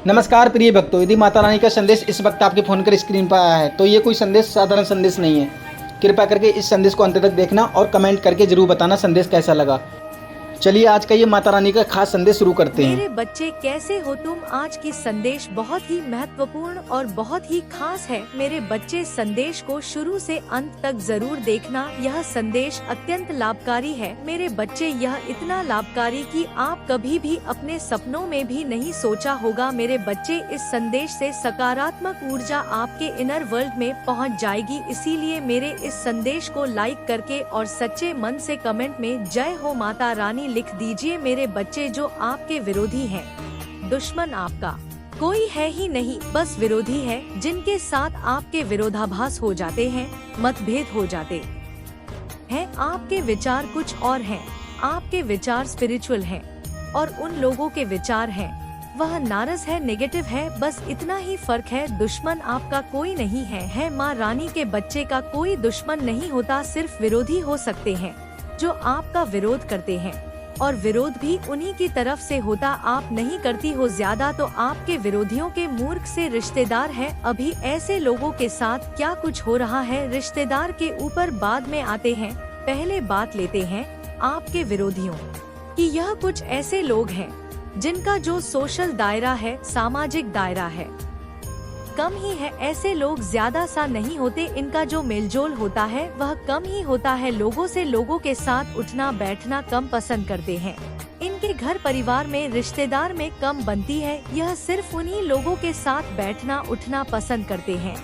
नमस्कार प्रिय भक्तों, यदि माता रानी का संदेश इस वक्त आपके फ़ोन पर स्क्रीन पर आया है तो ये कोई संदेश साधारण संदेश नहीं है। कृपया करके इस संदेश को अंत तक देखना और कमेंट करके जरूर बताना संदेश कैसा लगा। चलिए आज का ये माता रानी का खास संदेश शुरू करते हैं। मेरे बच्चे कैसे हो तुम। आज की संदेश बहुत ही महत्वपूर्ण और बहुत ही खास है। मेरे बच्चे संदेश को शुरू से अंत तक जरूर देखना। यह संदेश अत्यंत लाभकारी है मेरे बच्चे। यह इतना लाभकारी कि आप कभी भी अपने सपनों में भी नहीं सोचा होगा। मेरे बच्चे, इस संदेश से सकारात्मक ऊर्जा आपके इनर वर्ल्ड में पहुंच जाएगी। इसीलिए मेरे इस संदेश को लाइक करके और सच्चे मन से कमेंट में जय हो माता रानी लिख दीजिए। मेरे बच्चे, जो आपके विरोधी हैं, दुश्मन आपका कोई है ही नहीं, बस विरोधी है जिनके साथ आपके विरोधाभास हो जाते हैं, मतभेद हो जाते हैं। आपके विचार कुछ और हैं, आपके विचार स्पिरिचुअल हैं और उन लोगों के विचार हैं वह नाराज है, नेगेटिव है। बस इतना ही फर्क है। दुश्मन आपका कोई नहीं है। माँ रानी के बच्चे का कोई दुश्मन नहीं होता, सिर्फ विरोधी हो सकते हैं जो आपका विरोध करते हैं, और विरोध भी उन्हीं की तरफ से होता। आप नहीं करती हो ज्यादा तो आपके विरोधियों के मूर्ख से रिश्तेदार हैं। अभी ऐसे लोगों के साथ क्या कुछ हो रहा है, रिश्तेदार के ऊपर बाद में आते हैं। पहले बात लेते हैं आपके विरोधियों कि यह कुछ ऐसे लोग हैं जिनका जो सोशल दायरा है, सामाजिक दायरा है, कम ही है। ऐसे लोग ज्यादा सा नहीं होते। इनका जो मेलजोल होता है वह कम ही होता है। लोगों से लोगों के साथ उठना बैठना कम पसंद करते हैं। इनके घर परिवार में, रिश्तेदार में कम बनती है। यह सिर्फ उन्हीं लोगों के साथ बैठना उठना पसंद करते हैं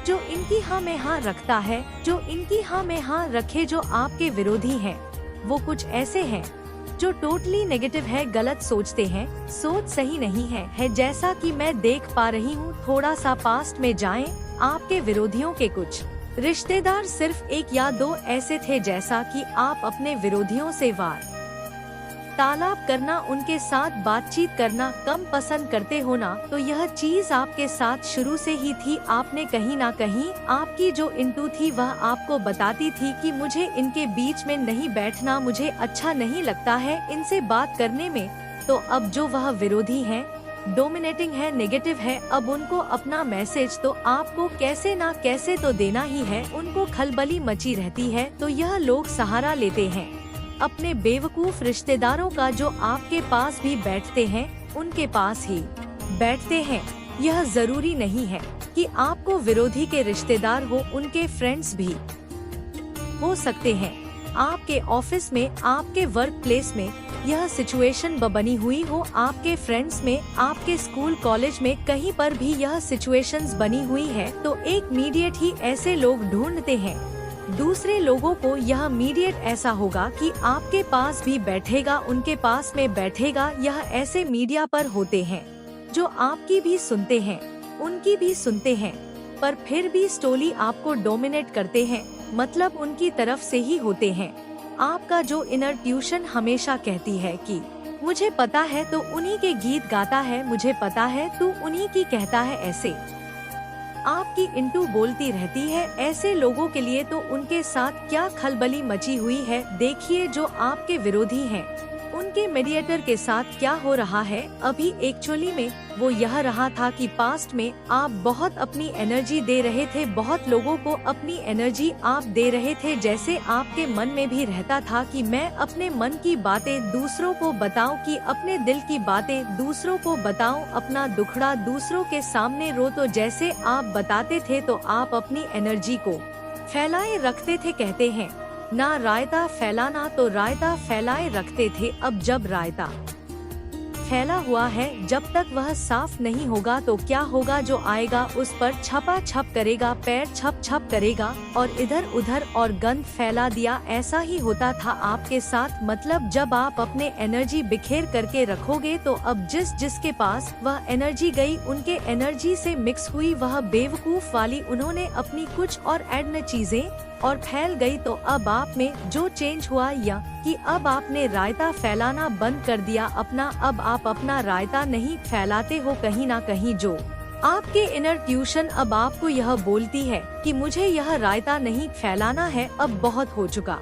जो इनकी हाँ में हाँ रखता है, जो इनकी हाँ में हाँ रखे। जो आपके विरोधी हैं वो कुछ ऐसे हैं जो टोटली नेगेटिव है, गलत सोचते हैं, सोच सही नहीं है। जैसा कि मैं देख पा रही हूँ। थोड़ा सा पास्ट में जाएं। आपके विरोधियों के कुछ रिश्तेदार सिर्फ एक या दो ऐसे थे जैसा कि आप अपने विरोधियों से वार्तालाप करना, उनके साथ बातचीत करना कम पसंद करते हो ना, तो यह चीज आपके साथ शुरू से ही थी। आपने कहीं ना कहीं, आपकी जो इंटू थी वह आपको बताती थी कि मुझे इनके बीच में नहीं बैठना, मुझे अच्छा नहीं लगता है इनसे बात करने में। तो अब जो वह विरोधी हैं, डोमिनेटिंग है, नेगेटिव है, अब उनको अपना मैसेज तो आपको कैसे ना कैसे तो देना ही है। उनको खलबली मची रहती है तो यह लोग सहारा लेते हैं अपने बेवकूफ रिश्तेदारों का, जो आपके पास भी बैठते हैं उनके पास ही बैठते हैं। यह जरूरी नहीं है कि आपको विरोधी के रिश्तेदार हो, उनके फ्रेंड्स भी हो सकते हैं। आपके ऑफिस में, आपके वर्क प्लेस में यह सिचुएशन बनी हुई हो, आपके फ्रेंड्स में, आपके स्कूल कॉलेज में, कहीं पर भी यह सिचुएशंस बनी हुई है तो एक मीडिएट ही ऐसे लोग ढूंढते हैं। दूसरे लोगों को यह मीडिएट ऐसा होगा कि आपके पास भी बैठेगा, उनके पास में बैठेगा। यह ऐसे मीडिया पर होते हैं जो आपकी भी सुनते हैं, उनकी भी सुनते हैं, पर फिर भी स्टोली आपको डोमिनेट करते हैं, मतलब उनकी तरफ से ही होते हैं। आपका जो इनर ट्यूशन हमेशा कहती है कि मुझे पता है तो उन्हीं के गीत गाता है, मुझे पता है तू उन्हीं की कहता है। ऐसे आपकी इंटू बोलती रहती है। ऐसे लोगों के लिए तो उनके साथ क्या खलबली मची हुई है। देखिए, जो आपके विरोधी हैं उनके मीडिएटर के साथ क्या हो रहा है अभी। एक्चुअली में वो यह रहा था कि पास्ट में आप बहुत अपनी एनर्जी दे रहे थे, बहुत लोगों को अपनी एनर्जी आप दे रहे थे। जैसे आपके मन में भी रहता था कि मैं अपने मन की बातें दूसरों को बताऊं, कि अपने दिल की बातें दूसरों को बताऊं, अपना दुखड़ा दूसरों के सामने रो। तो जैसे आप बताते थे तो आप अपनी एनर्जी को फैलाए रखते थे। कहते हैं ना रायता फैलाना, तो रायता फैलाए रखते थे। अब जब रायता फैला हुआ है, जब तक वह साफ नहीं होगा तो क्या होगा, जो आएगा उस पर छपा छप करेगा, पैर छप छप करेगा और इधर उधर और गंद फैला दिया। ऐसा ही होता था आपके साथ। मतलब जब आप अपने एनर्जी बिखेर करके रखोगे तो अब जिसके पास वह एनर्जी गई, उनके एनर्जी से मिक्स हुई वह बेवकूफ वाली, उन्होंने अपनी कुछ और ऐड चीजें और फैल गई। तो अब आप में जो चेंज हुआ या कि अब आपने रायता फैलाना बंद कर दिया अपना। अब आप अपना रायता नहीं फैलाते हो। कहीं ना कहीं जो आपके इनर ट्यूशन अब आपको यह बोलती है कि मुझे यह रायता नहीं फैलाना है, अब बहुत हो चुका।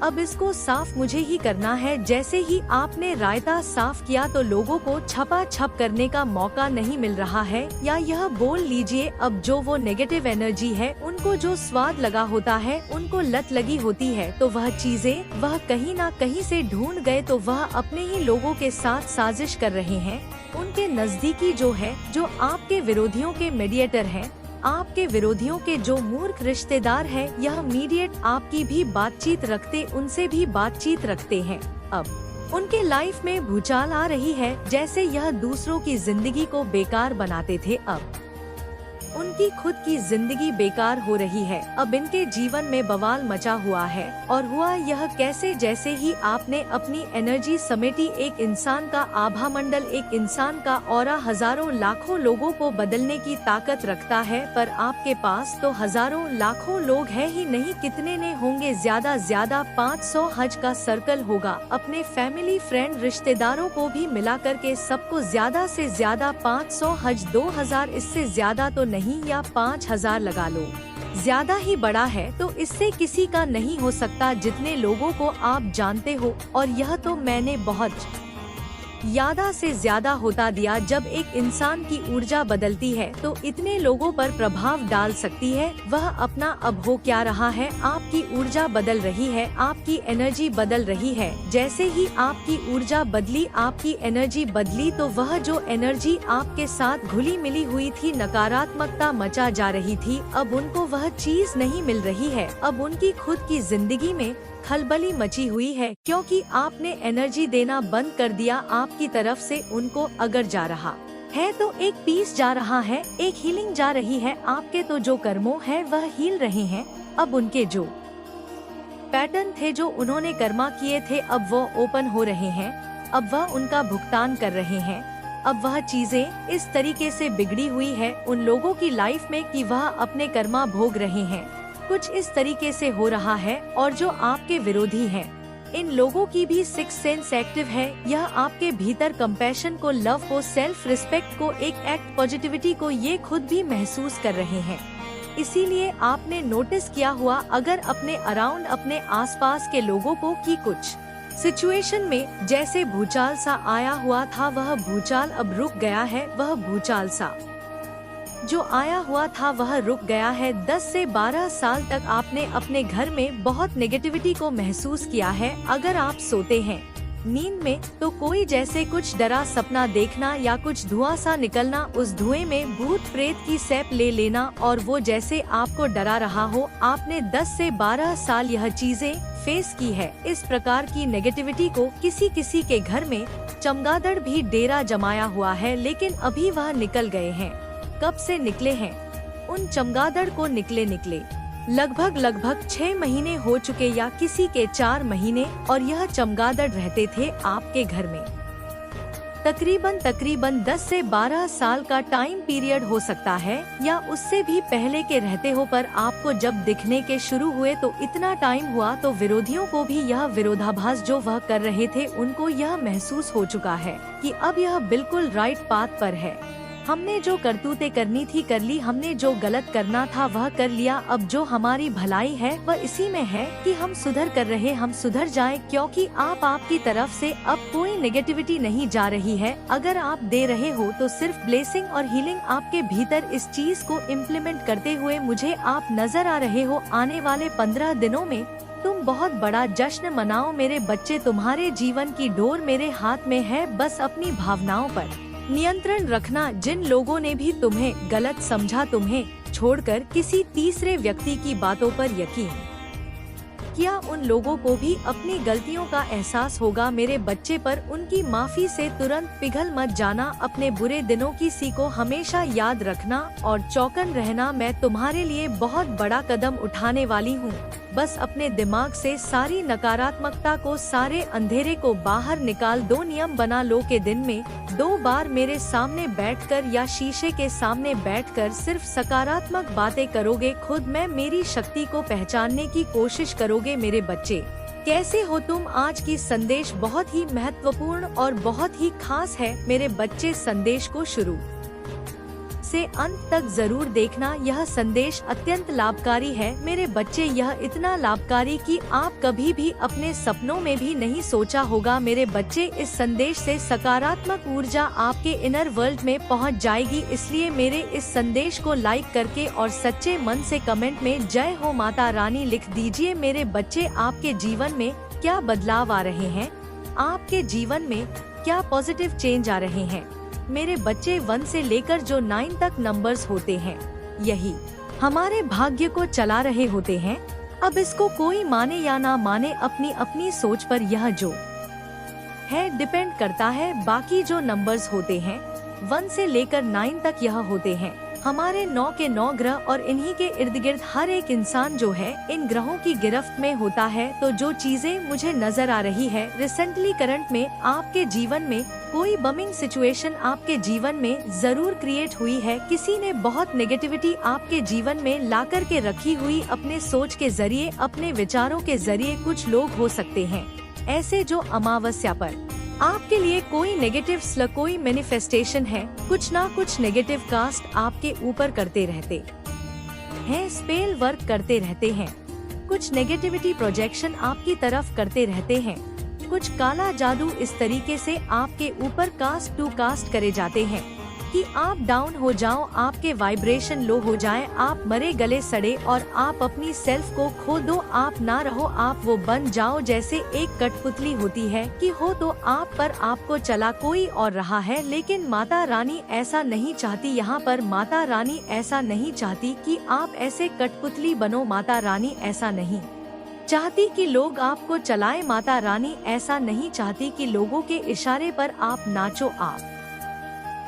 अब इसको साफ मुझे ही करना है। जैसे ही आपने रायता साफ किया तो लोगों को छपा छप करने का मौका नहीं मिल रहा है, या यह बोल लीजिए अब जो वो नेगेटिव एनर्जी है, उनको जो स्वाद लगा होता है, उनको लत लगी होती है, तो वह चीजें वह कहीं ना कहीं से ढूंढ गए, तो वह अपने ही लोगों के साथ साजिश कर रहे हैं। उनके नजदीकी जो है, जो आपके विरोधियों के मीडिएटर हैं, आपके विरोधियों के जो मूर्ख रिश्तेदार हैं, यह मीडिएट आपकी भी बातचीत रखते, उनसे भी बातचीत रखते हैं। अब उनके लाइफ में भूचाल आ रही है, जैसे यह दूसरों की जिंदगी को बेकार बनाते थे, अब उनकी खुद की जिंदगी बेकार हो रही है। अब इनके जीवन में बवाल मचा हुआ है। और हुआ यह कैसे, जैसे ही आपने अपनी एनर्जी समेटी, एक इंसान का आभा मंडल, एक इंसान का ऑरा हजारों लाखों लोगों को बदलने की ताकत रखता है, पर आपके पास तो हजारों लाखों लोग हैं ही नहीं, कितने ने होंगे, ज्यादा 500 हज का सर्कल होगा। अपने फैमिली फ्रेंड रिश्तेदारों को भी मिला करके सबको ज्यादा से ज्यादा 500 हज, 2000, इससे ज्यादा तो नहीं, या 5000 लगा लो, ज्यादा ही बड़ा है, तो इससे किसी का नहीं हो सकता जितने लोगों को आप जानते हो। और यह तो मैंने बहुत ज्यादा से ज्यादा होता दिया। जब एक इंसान की ऊर्जा बदलती है तो इतने लोगों पर प्रभाव डाल सकती है। वह अपना अब हो क्या रहा है, आपकी ऊर्जा बदल रही है, आपकी एनर्जी बदल रही है। जैसे ही आपकी ऊर्जा बदली, आपकी एनर्जी बदली, तो वह जो एनर्जी आपके साथ घुली मिली हुई थी, नकारात्मकता मचा जा रही थी, अब उनको वह चीज नहीं मिल रही है। अब उनकी खुद की जिंदगी में खलबली मची हुई है, क्योंकि आपने एनर्जी देना बंद कर दिया आपकी तरफ से। उनको अगर जा रहा है तो एक पीस जा रहा है, एक हीलिंग जा रही है। आपके तो जो कर्मों है वह हील रहे हैं। अब उनके जो पैटर्न थे, जो उन्होंने कर्मा किए थे, अब वो ओपन हो रहे हैं। अब वह उनका भुगतान कर रहे हैं। अब वह चीजें इस तरीके से बिगड़ी हुई है उन लोगों की लाइफ में कि वह अपने कर्मा भोग रहे हैं। कुछ इस तरीके से हो रहा है। और जो आपके विरोधी हैं, इन लोगों की भी सिक्स सेंस एक्टिव है। यह आपके भीतर कंपैशन को, लव को, सेल्फ रिस्पेक्ट को, एक एक्ट पॉजिटिविटी को, ये खुद भी महसूस कर रहे हैं। इसीलिए आपने नोटिस किया हुआ, अगर अपने अराउंड, अपने आसपास के लोगों को, कि कुछ सिचुएशन में जैसे भूचाल सा आया हुआ था, वह भूचाल अब रुक गया है। वह भूचाल सा जो आया हुआ था वह रुक गया है। 10 से 12 साल तक आपने अपने घर में बहुत नेगेटिविटी को महसूस किया है। अगर आप सोते हैं नींद में, तो कोई जैसे कुछ डरा सपना देखना, या कुछ धुआं सा निकलना, उस धुएं में भूत प्रेत की सैप ले लेना, और वो जैसे आपको डरा रहा हो। आपने 10 से 12 साल यह चीजें फेस की है। इस प्रकार की नेगेटिविटी को किसी किसी के घर में चमगादड़ भी डेरा जमाया हुआ है, लेकिन अभी वह निकल गए हैं। कब से निकले हैं? उन चमगादड़ को निकले लगभग 6 महीने हो चुके, या किसी के 4 महीने, और यह चमगादड़ रहते थे आपके घर में। तकरीबन 10 से 12 साल का टाइम पीरियड हो सकता है, या उससे भी पहले के रहते हो। पर आपको जब दिखने के शुरू हुए तो इतना टाइम हुआ, तो विरोधियों को भी यह विरोधाभास जो वह कर रहे थे, उनको यह महसूस हो चुका है कि अब यह बिल्कुल राइट पाथ पर है। हमने जो करतूतें करनी थी कर ली, हमने जो गलत करना था वह कर लिया। अब जो हमारी भलाई है वह इसी में है कि हम सुधर कर रहे, हम सुधर जाएं, क्योंकि आपकी तरफ से अब कोई नेगेटिविटी नहीं जा रही है। अगर आप दे रहे हो तो सिर्फ ब्लेसिंग और हीलिंग आपके भीतर। इस चीज को इम्प्लीमेंट करते हुए मुझे आप नजर आ रहे हो। आने वाले 15 दिनों में तुम बहुत बड़ा जश्न मनाओ मेरे बच्चे। तुम्हारे जीवन की डोर मेरे हाथ में है। बस अपनी भावनाओं पर नियंत्रण रखना। जिन लोगों ने भी तुम्हें गलत समझा, तुम्हें छोड़कर किसी तीसरे व्यक्ति की बातों पर यकीन किया, उन लोगों को भी अपनी गलतियों का एहसास होगा मेरे बच्चे पर। उनकी माफी से तुरंत पिघल मत जाना। अपने बुरे दिनों की सी को हमेशा याद रखना और चौकन रहना। मैं तुम्हारे लिए बहुत बड़ा कदम उठाने वाली हूँ। बस अपने दिमाग से सारी नकारात्मकता को, सारे अंधेरे को बाहर निकाल दो। नियम बना लो के दिन में 2 बार मेरे सामने बैठकर या शीशे के सामने बैठकर सिर्फ सकारात्मक बातें करोगे। खुद में मेरी शक्ति को पहचानने की कोशिश करोगे मेरे बच्चे। कैसे हो तुम? आज की संदेश बहुत ही महत्वपूर्ण और बहुत ही खास है मेरे बच्चे। संदेश को शुरू से अंत तक जरूर देखना, यह संदेश अत्यंत लाभकारी है मेरे बच्चे। यह इतना लाभकारी कि आप कभी भी अपने सपनों में भी नहीं सोचा होगा मेरे बच्चे। इस संदेश से सकारात्मक ऊर्जा आपके इनर वर्ल्ड में पहुंच जाएगी। इसलिए मेरे इस संदेश को लाइक करके और सच्चे मन से कमेंट में जय हो माता रानी लिख दीजिए। मेरे बच्चे, आपके जीवन में क्या बदलाव आ रहे हैं? आपके जीवन में क्या पॉजिटिव चेंज आ रहे हैं? मेरे बच्चे, 1 से लेकर जो 9 तक नंबर्स होते हैं, यही हमारे भाग्य को चला रहे होते हैं। अब इसको कोई माने या ना माने, अपनी अपनी सोच पर यह जो है डिपेंड करता है। बाकी जो नंबर्स होते हैं 1 से लेकर 9 तक, यह होते हैं हमारे 9 के 9 ग्रह और इन्हीं के इर्द गिर्द हर एक इंसान जो है इन ग्रहों की गिरफ्त में होता है। तो जो चीजें मुझे नजर आ रही है रिसेंटली करंट में, आपके जीवन में कोई बमिंग सिचुएशन आपके जीवन में जरूर क्रिएट हुई है। किसी ने बहुत नेगेटिविटी आपके जीवन में ला कर के रखी हुई, अपने सोच के जरिए, अपने विचारों के जरिए। कुछ लोग हो सकते हैं ऐसे जो अमावस्या पर आपके लिए कोई नेगेटिव स्लग, कोई मैनिफेस्टेशन है, कुछ ना कुछ नेगेटिव कास्ट आपके ऊपर करते रहते हैं, स्पेल वर्क करते रहते हैं, कुछ नेगेटिविटी प्रोजेक्शन आपकी तरफ करते रहते हैं, कुछ काला जादू इस तरीके से आपके ऊपर कास्ट टू कास्ट करे जाते हैं कि आप डाउन हो जाओ, आपके वाइब्रेशन लो हो जाए, आप मरे गले सड़े और आप अपनी सेल्फ को खो दो, आप ना रहो, आप वो बन जाओ जैसे एक कठपुतली होती है कि हो तो आप पर आपको चला कोई और रहा है। लेकिन माता रानी ऐसा नहीं चाहती, यहाँ पर माता रानी ऐसा नहीं चाहती कि आप ऐसे कठपुतली बनो। माता रानी ऐसा नहीं चाहती कि लोग आपको चलाएं। माता रानी ऐसा नहीं चाहती कि लोगों के इशारे पर आप नाचो, आप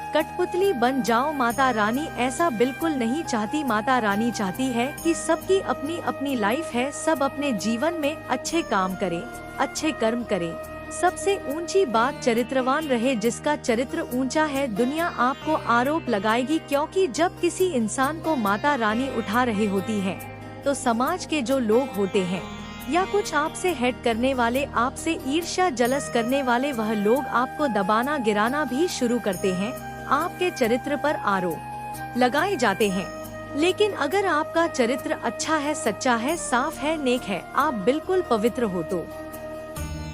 कठपुतली बन जाओ। माता रानी ऐसा बिल्कुल नहीं चाहती। माता रानी चाहती है कि सबकी अपनी अपनी लाइफ है, सब अपने जीवन में अच्छे काम करें, अच्छे कर्म करें। सबसे ऊंची बात चरित्रवान रहे। जिसका चरित्र ऊंचा है दुनिया आपको आरोप लगाएगी, क्योंकि जब किसी इंसान को माता रानी उठा रही होती है तो समाज के जो लोग होते हैं या कुछ आपसे हेट करने वाले, आपसे ईर्ष्या जलस करने वाले, वह लोग आपको दबाना गिराना भी शुरू करते हैं, आपके चरित्र पर आरोप लगाए जाते हैं। लेकिन अगर आपका चरित्र अच्छा है, सच्चा है, साफ है, नेक है, आप बिल्कुल पवित्र हो, तो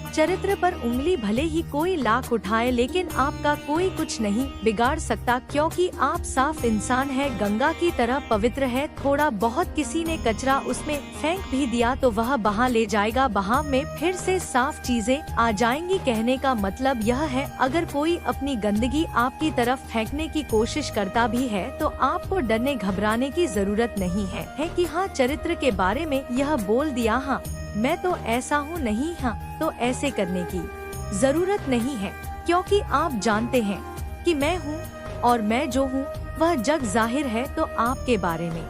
चरित्र पर उंगली भले ही कोई लाख उठाए लेकिन आपका कोई कुछ नहीं बिगाड़ सकता, क्योंकि आप साफ इंसान है, गंगा की तरह पवित्र है। थोड़ा बहुत किसी ने कचरा उसमें फेंक भी दिया तो वह बहा ले जाएगा, बहाव में फिर से साफ चीजें आ जाएंगी। कहने का मतलब यह है, अगर कोई अपनी गंदगी आपकी तरफ फेंकने की कोशिश करता भी है तो आपको डरने घबराने की जरूरत नहीं है कि हाँ चरित्र के बारे में यह बोल दिया, हाँ मैं तो ऐसा हूँ, नहीं हाँ तो ऐसे करने की जरूरत नहीं है, क्योंकि आप जानते हैं कि मैं हूँ और मैं जो हूँ वह जग जाहिर है। तो आपके बारे में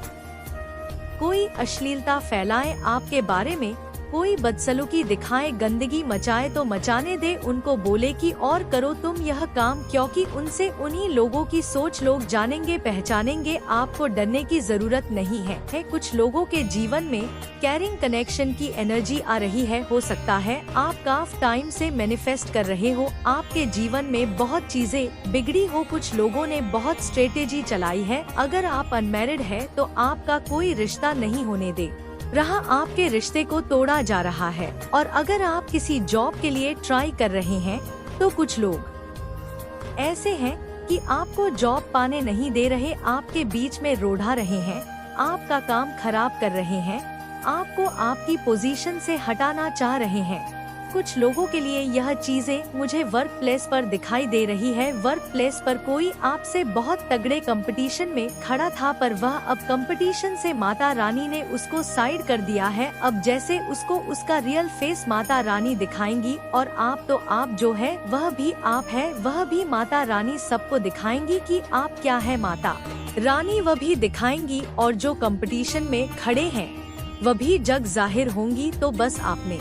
कोई अश्लीलता फैलाए, आपके बारे में कोई बदसलूकी दिखाए, गंदगी मचाए तो मचाने दे, उनको बोले कि और करो तुम यह काम, क्योंकि उनसे उन्हीं लोगों की सोच लोग जानेंगे पहचानेंगे। आपको डरने की जरूरत नहीं है। कुछ लोगों के जीवन में कैरिंग कनेक्शन की एनर्जी आ रही है, हो सकता है आप काफी टाइम से मैनिफेस्ट कर रहे हो, आपके जीवन में बहुत चीजें बिगड़ी हो, कुछ लोगों ने बहुत स्ट्रेटेजी चलाई है। अगर आप अनमैरिड है तो आपका कोई रिश्ता नहीं होने दे रहा, आपके रिश्ते को तोड़ा जा रहा है। और अगर आप किसी जॉब के लिए ट्राई कर रहे हैं तो कुछ लोग ऐसे हैं कि आपको जॉब पाने नहीं दे रहे, आपके बीच में रोढ़ा रहे हैं, आपका काम खराब कर रहे हैं, आपको आपकी पोजीशन से हटाना चाह रहे हैं। कुछ लोगों के लिए यह चीजें मुझे वर्क प्लेस पर दिखाई दे रही है। वर्क प्लेस पर कोई आपसे बहुत तगड़े कंपटीशन में खड़ा था, पर वह अब कंपटीशन से माता रानी ने उसको साइड कर दिया है। अब जैसे उसको उसका रियल फेस माता रानी दिखाएंगी, और आप तो आप जो है वह भी आप है, वह भी माता रानी सबको दिखाएंगी कि आप क्या है। माता रानी वह भी दिखाएंगी, और जो कंपटीशन में खड़े हैं वह भी जग जाहिर होंगी। तो बस आपने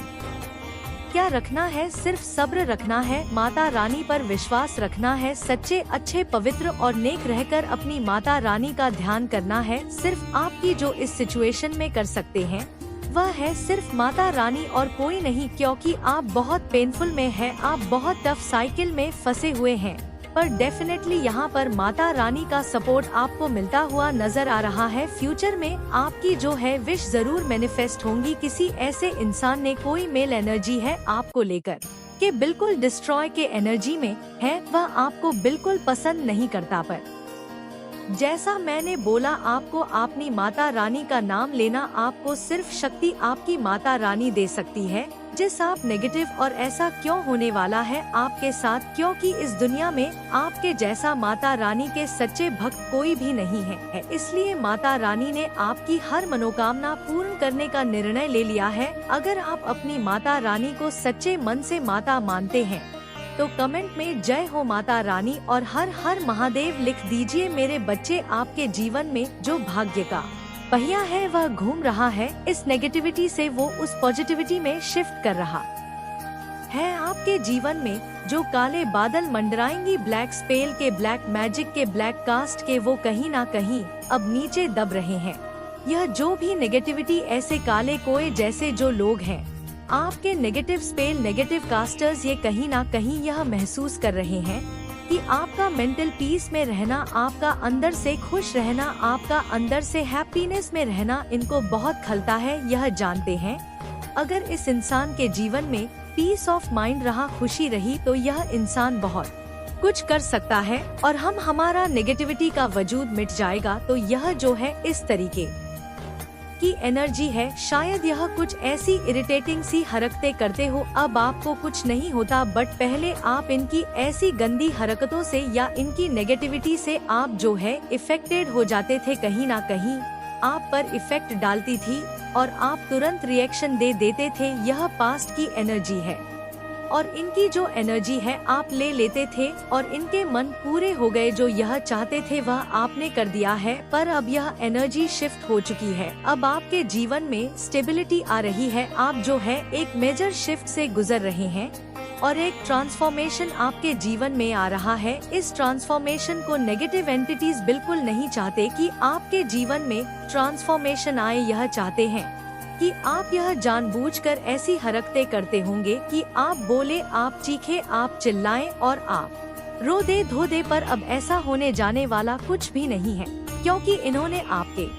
क्या रखना है, सिर्फ सब्र रखना है, माता रानी पर विश्वास रखना है, सच्चे अच्छे पवित्र और नेक रहकर अपनी माता रानी का ध्यान करना है। सिर्फ आपकी जो इस सिचुएशन में कर सकते हैं वह है सिर्फ माता रानी और कोई नहीं, क्योंकि आप बहुत पेनफुल में है, आप बहुत टफ साइकिल में फंसे हुए हैं। पर डेफिनेटली यहाँ पर माता रानी का सपोर्ट आपको मिलता हुआ नजर आ रहा है। फ्यूचर में आपकी जो है विश जरूर मैनिफेस्ट होंगी। किसी ऐसे इंसान ने कोई मेल एनर्जी है आपको लेकर के बिल्कुल डिस्ट्रॉय के एनर्जी में है, वह आपको बिल्कुल पसंद नहीं करता। पर जैसा मैंने बोला, आपको अपनी माता रानी का नाम लेना, आपको सिर्फ शक्ति आपकी माता रानी दे सकती है। जिस आप नेगेटिव, और ऐसा क्यों होने वाला है आपके साथ, क्योंकि इस दुनिया में आपके जैसा माता रानी के सच्चे भक्त कोई भी नहीं है। इसलिए माता रानी ने आपकी हर मनोकामना पूर्ण करने का निर्णय ले लिया है। अगर आप अपनी माता रानी को सच्चे मन से माता मानते हैं तो कमेंट में जय हो माता रानी और हर हर महादेव लिख दीजिए। मेरे बच्चे, आपके जीवन में जो भाग्य का पहिया है वह घूम रहा है। इस नेगेटिविटी से वो उस पॉजिटिविटी में शिफ्ट कर रहा है। आपके जीवन में जो काले बादल मंडराएंगी, ब्लैक स्पेल के, ब्लैक मैजिक के, ब्लैक कास्ट के, वो कहीं ना कहीं अब नीचे दब रहे हैं। यह जो भी नेगेटिविटी, ऐसे काले कोए जैसे जो लोग हैं, आपके नेगेटिव स्पेल, नेगेटिव कास्टर्स, ये कहीं ना कहीं यह महसूस कर रहे हैं कि आपका मेंटल पीस में रहना, आपका अंदर से खुश रहना, आपका अंदर से हैप्पीनेस में रहना इनको बहुत खलता है। यह जानते हैं अगर इस इंसान के जीवन में पीस ऑफ माइंड रहा, खुशी रही, तो यह इंसान बहुत कुछ कर सकता है और हमारा नेगेटिविटी का वजूद मिट जाएगा। तो यह जो है इस तरीके की एनर्जी है। शायद यह कुछ ऐसी इरिटेटिंग सी हरकतें करते हो, अब आपको कुछ नहीं होता, बट पहले आप इनकी ऐसी गंदी हरकतों से या इनकी नेगेटिविटी से आप जो है इफेक्टेड हो जाते थे। कहीं ना कहीं आप पर इफेक्ट डालती थी और आप तुरंत रिएक्शन दे देते थे। यह पास्ट की एनर्जी है और इनकी जो एनर्जी है आप ले लेते थे और इनके मन पूरे हो गए। जो यह चाहते थे वह आपने कर दिया है, पर अब यह एनर्जी शिफ्ट हो चुकी है। अब आपके जीवन में स्टेबिलिटी आ रही है। आप जो है एक मेजर शिफ्ट से गुजर रहे हैं और एक ट्रांसफॉर्मेशन आपके जीवन में आ रहा है। इस ट्रांसफॉर्मेशन को नेगेटिव एंटिटीज बिल्कुल नहीं चाहते कि आपके जीवन में ट्रांसफॉर्मेशन आए। यह चाहते हैं कि आप यह जानबूझकर ऐसी हरकतें करते होंगे कि आप बोले, आप चीखे, आप चिल्लाएं और आप रो दे, धो दे, पर अब ऐसा होने जाने वाला कुछ भी नहीं है, क्योंकि इन्होंने आपके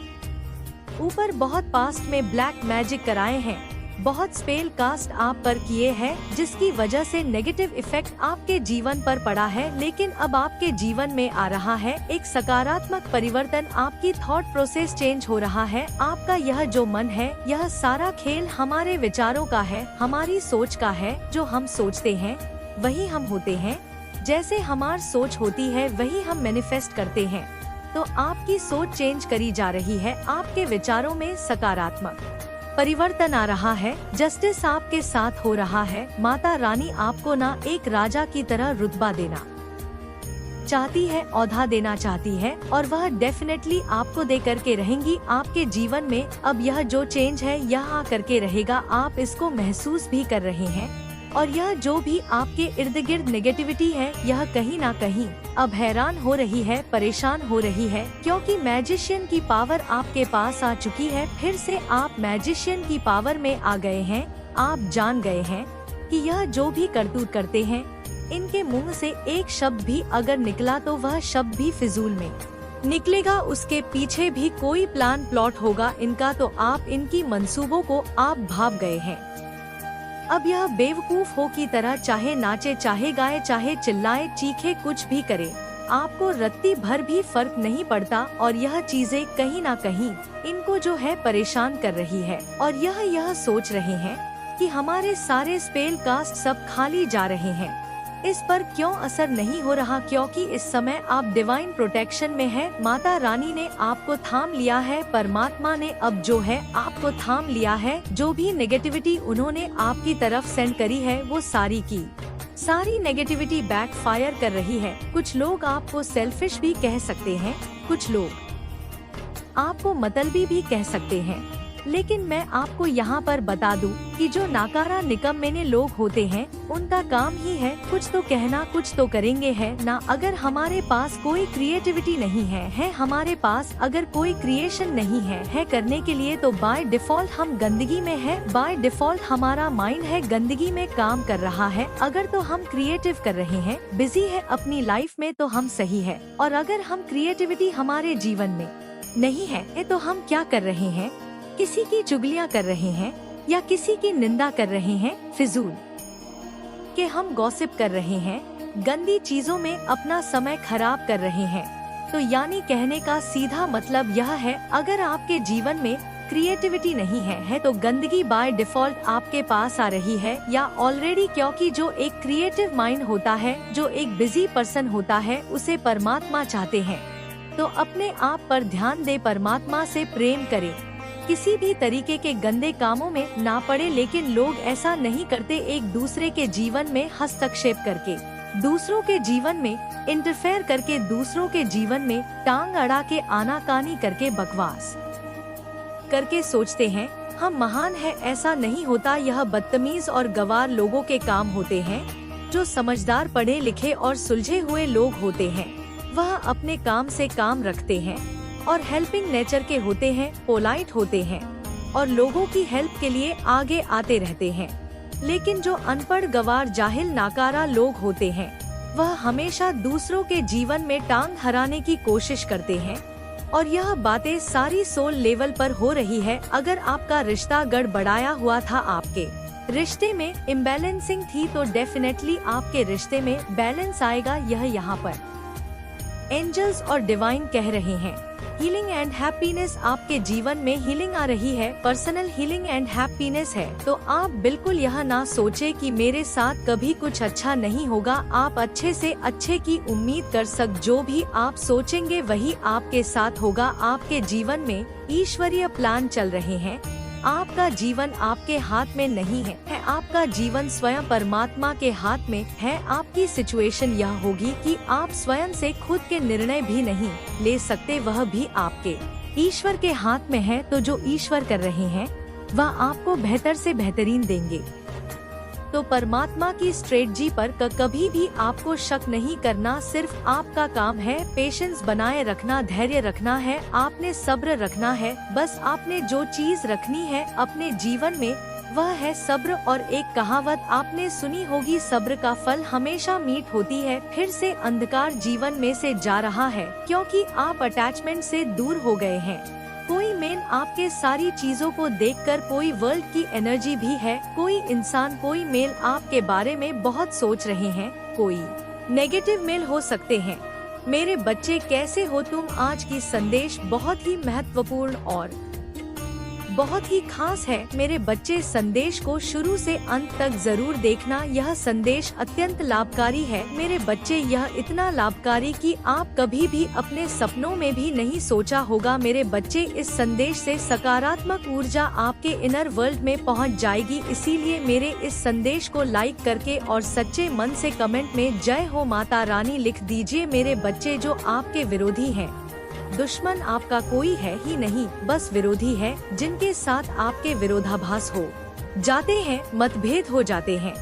ऊपर बहुत पास्ट में ब्लैक मैजिक कराए हैं, बहुत स्पेल कास्ट आप पर किए हैं, जिसकी वजह से नेगेटिव इफेक्ट आपके जीवन पर पड़ा है। लेकिन अब आपके जीवन में आ रहा है एक सकारात्मक परिवर्तन। आपकी थॉट प्रोसेस चेंज हो रहा है। आपका यह जो मन है, यह सारा खेल हमारे विचारों का है, हमारी सोच का है। जो हम सोचते हैं वही हम होते हैं। जैसे हमारी सोच होती है वही हम मैनिफेस्ट करते हैं। तो आपकी सोच चेंज करी जा रही है। आपके विचारों में सकारात्मक परिवर्तन आ रहा है। जस्टिस आपके साथ हो रहा है। माता रानी आपको ना एक राजा की तरह रुतबा देना चाहती है, औधा देना चाहती है, और वह डेफिनेटली आपको दे करके रहेंगी। आपके जीवन में अब यह जो चेंज है यह आ करके रहेगा। आप इसको महसूस भी कर रहे हैं और यह जो भी आपके इर्द गिर्द नेगेटिविटी है, यह कहीं ना कहीं अब हैरान हो रही है, परेशान हो रही है, क्योंकि मैजिशियन की पावर आपके पास आ चुकी है। फिर से आप मैजिशियन की पावर में आ गए हैं। आप जान गए हैं कि यह जो भी करतूत करते हैं, इनके मुंह से एक शब्द भी अगर निकला तो वह शब्द भी फिजूल में निकलेगा। उसके पीछे भी कोई प्लान प्लॉट होगा इनका। तो आप इनकी मंसूबों को आप भाप गए हैं। अब यह बेवकूफ हो की तरह चाहे नाचे, चाहे गाए, चाहे चिल्लाए, चीखे, कुछ भी करे, आपको रत्ती भर भी फर्क नहीं पड़ता। और यह चीजें कहीं ना कहीं इनको जो है परेशान कर रही है और यह सोच रहे हैं कि हमारे सारे स्पेल कास्ट सब खाली जा रहे हैं। इस पर क्यों असर नहीं हो रहा? क्योंकि इस समय आप डिवाइन प्रोटेक्शन में है। माता रानी ने आपको थाम लिया है। परमात्मा ने अब जो है आपको थाम लिया है। जो भी नेगेटिविटी उन्होंने आपकी तरफ सेंड करी है, वो सारी की सारी नेगेटिविटी बैकफायर कर रही है। कुछ लोग आपको सेल्फिश भी कह सकते हैं, कुछ लोग आपको मतलबी भी कह सकते हैं। लेकिन मैं आपको यहाँ पर बता दूं कि जो नाकारा निकम्मे लोग होते हैं उनका काम ही है कुछ तो कहना कुछ तो करेंगे है ना। अगर हमारे पास कोई क्रिएटिविटी नहीं है हमारे पास अगर कोई क्रिएशन नहीं है करने के लिए, तो बाय डिफॉल्ट हम गंदगी में है, बाय डिफॉल्ट हमारा माइंड है गंदगी में काम कर रहा है। अगर तो हम क्रिएटिव कर रहे हैं, बिजी है अपनी लाइफ में, तो हम सही है। और अगर हम क्रिएटिविटी हमारे जीवन में नहीं है तो हम क्या कर रहे हैं? किसी की चुगलियां कर रहे हैं या किसी की निंदा कर रहे हैं, फिजूल के हम गॉसिप कर रहे हैं, गंदी चीजों में अपना समय खराब कर रहे हैं। तो यानी कहने का सीधा मतलब यह है, अगर आपके जीवन में क्रिएटिविटी नहीं है तो गंदगी बाय डिफॉल्ट आपके पास आ रही है या ऑलरेडी, क्योंकि जो एक क्रिएटिव माइंड होता है, जो एक बिजी पर्सन होता है, उसे परमात्मा चाहते हैं। तो अपने आप पर ध्यान दे, परमात्मा से प्रेम करे, किसी भी तरीके के गंदे कामों में ना पड़े। लेकिन लोग ऐसा नहीं करते, एक दूसरे के जीवन में हस्तक्षेप करके, दूसरों के जीवन में इंटरफेयर करके, दूसरों के जीवन में टांग अड़ा के, आनाकानी करके, बकवास करके सोचते हैं हम महान है। ऐसा नहीं होता, यह बदतमीज और गवार लोगों के काम होते हैं। जो समझदार, पढ़े लिखे और सुलझे हुए लोग होते हैं, वह अपने काम से काम रखते हैं और हेल्पिंग नेचर के होते हैं, पोलाइट होते हैं और लोगों की हेल्प के लिए आगे आते रहते हैं। लेकिन जो अनपढ़, गवार, जाहिल, नाकारा लोग होते हैं, वह हमेशा दूसरों के जीवन में टांग हराने की कोशिश करते हैं। और यह बातें सारी सोल लेवल पर हो रही है। अगर आपका रिश्ता गड़बड़ाया हुआ था, आपके रिश्ते में इम्बैलेंसिंग थी, तो डेफिनेटली आपके रिश्ते में बैलेंस आएगा। यह यहाँ पर एंजल्स और डिवाइन कह रहे हैं, हीलिंग एंड हैप्पीनेस आपके जीवन में हीलिंग आ रही है, पर्सनल हीलिंग एंड हैप्पीनेस है। तो आप बिल्कुल यह ना सोचे कि मेरे साथ कभी कुछ अच्छा नहीं होगा। आप अच्छे से अच्छे की उम्मीद कर जो भी आप सोचेंगे वही आपके साथ होगा। आपके जीवन में ईश्वरीय प्लान चल रहे हैं। आपका जीवन आपके हाथ में नहीं है, आपका जीवन स्वयं परमात्मा के हाथ में है। आपकी सिचुएशन यह होगी कि आप स्वयं से खुद के निर्णय भी नहीं ले सकते, वह भी आपके ईश्वर के हाथ में है। तो जो ईश्वर कर रहे हैं वह आपको बेहतर से बेहतरीन देंगे। तो परमात्मा की स्ट्रेटजी पर कभी भी आपको शक नहीं करना। सिर्फ आपका काम है पेशेंस बनाए रखना, धैर्य रखना है, आपने सब्र रखना है। बस आपने जो चीज रखनी है अपने जीवन में वह है सब्र। और एक कहावत आपने सुनी होगी, सब्र का फल हमेशा मीठ होती है। फिर से अंधकार जीवन में से जा रहा है क्योंकि आप अटैचमेंट से दूर हो गए हैं। कोई मेल आपके सारी चीजों को देखकर, कोई वर्ल्ड की एनर्जी भी है, कोई इंसान, कोई मेल आपके बारे में बहुत सोच रहे हैं, कोई नेगेटिव मेल हो सकते हैं। मेरे बच्चे कैसे हो तुम? आज की संदेश बहुत ही महत्वपूर्ण और बहुत ही खास है। मेरे बच्चे, संदेश को शुरू से अंत तक जरूर देखना। यह संदेश अत्यंत लाभकारी है मेरे बच्चे, यह इतना लाभकारी कि आप कभी भी अपने सपनों में भी नहीं सोचा होगा। मेरे बच्चे, इस संदेश से सकारात्मक ऊर्जा आपके इनर वर्ल्ड में पहुंच जाएगी। इसीलिए मेरे इस संदेश को लाइक करके और सच्चे मन से कमेंट में जय हो माता रानी लिख दीजिए। मेरे बच्चे, जो आपके विरोधी हैं, दुश्मन आपका कोई है ही नहीं, बस विरोधी है जिनके साथ आपके विरोधाभास हो जाते हैं, मतभेद हो जाते हैं।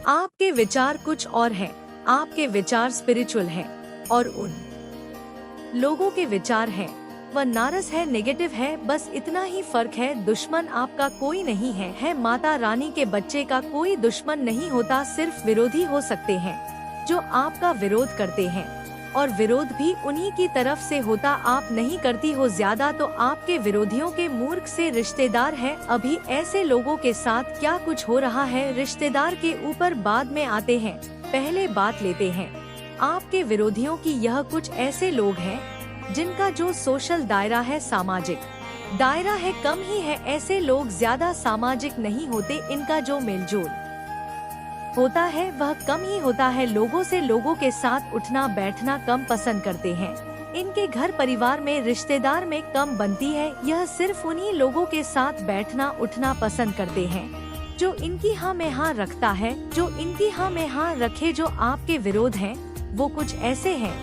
आपके विचार कुछ और हैं, आपके विचार स्पिरिचुअल हैं और उन लोगों के विचार हैं वह नारस है, नेगेटिव है। बस इतना ही फर्क है। दुश्मन आपका कोई नहीं है माता रानी के बच्चे का कोई दुश्मन नहीं होता, सिर्फ विरोधी हो सकते हैं जो आपका विरोध करते हैं। और विरोध भी उन्हीं की तरफ से होता, आप नहीं करती हो ज्यादा। तो आपके विरोधियों के मूर्ख से रिश्तेदार है। अभी ऐसे लोगों के साथ क्या कुछ हो रहा है, रिश्तेदार के ऊपर बाद में आते हैं, पहले बात लेते हैं। आपके विरोधियों की यह कुछ ऐसे लोग हैं जिनका जो सोशल दायरा है, सामाजिक दायरा है, कम ही है। ऐसे लोग ज्यादा सामाजिक नहीं होते, इनका जो मेलजोल होता है वह कम ही होता है। लोगों से, लोगों के साथ उठना बैठना कम पसंद करते हैं। इनके घर परिवार में, रिश्तेदार में कम बनती है। यह सिर्फ उन्हीं लोगों के साथ बैठना उठना पसंद करते हैं जो इनकी हाँ में हाँ रखता है, जो इनकी हाँ में हाँ रखे। जो आपके विरोध हैं वो कुछ ऐसे हैं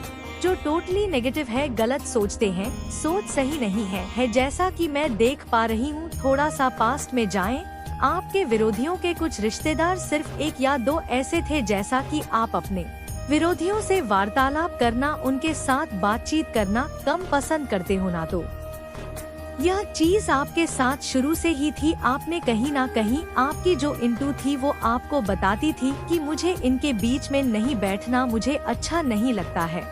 जो टोटली नेगेटिव है, गलत सोचते हैं, सोच सही नहीं है जैसा कि मैं देख पा रही हूँ। थोड़ा सा पास्ट में जाएं। आपके विरोधियों के कुछ रिश्तेदार सिर्फ 1 या 2 ऐसे थे जैसा कि आप अपने विरोधियों से वार्तालाप करना, उनके साथ बातचीत करना कम पसंद करते हो ना, तो यह चीज आपके साथ शुरू से ही थी। आपने कहीं ना कहीं आपकी जो इंटू थी वो आपको बताती थी कि मुझे इनके बीच में नहीं बैठना, मुझे अच्छा नहीं लगता है।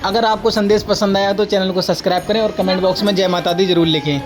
अगर आपको संदेश पसंद आया तो चैनल को सब्सक्राइब करें और कमेंट बॉक्स में जय माता दी जरूर लिखें।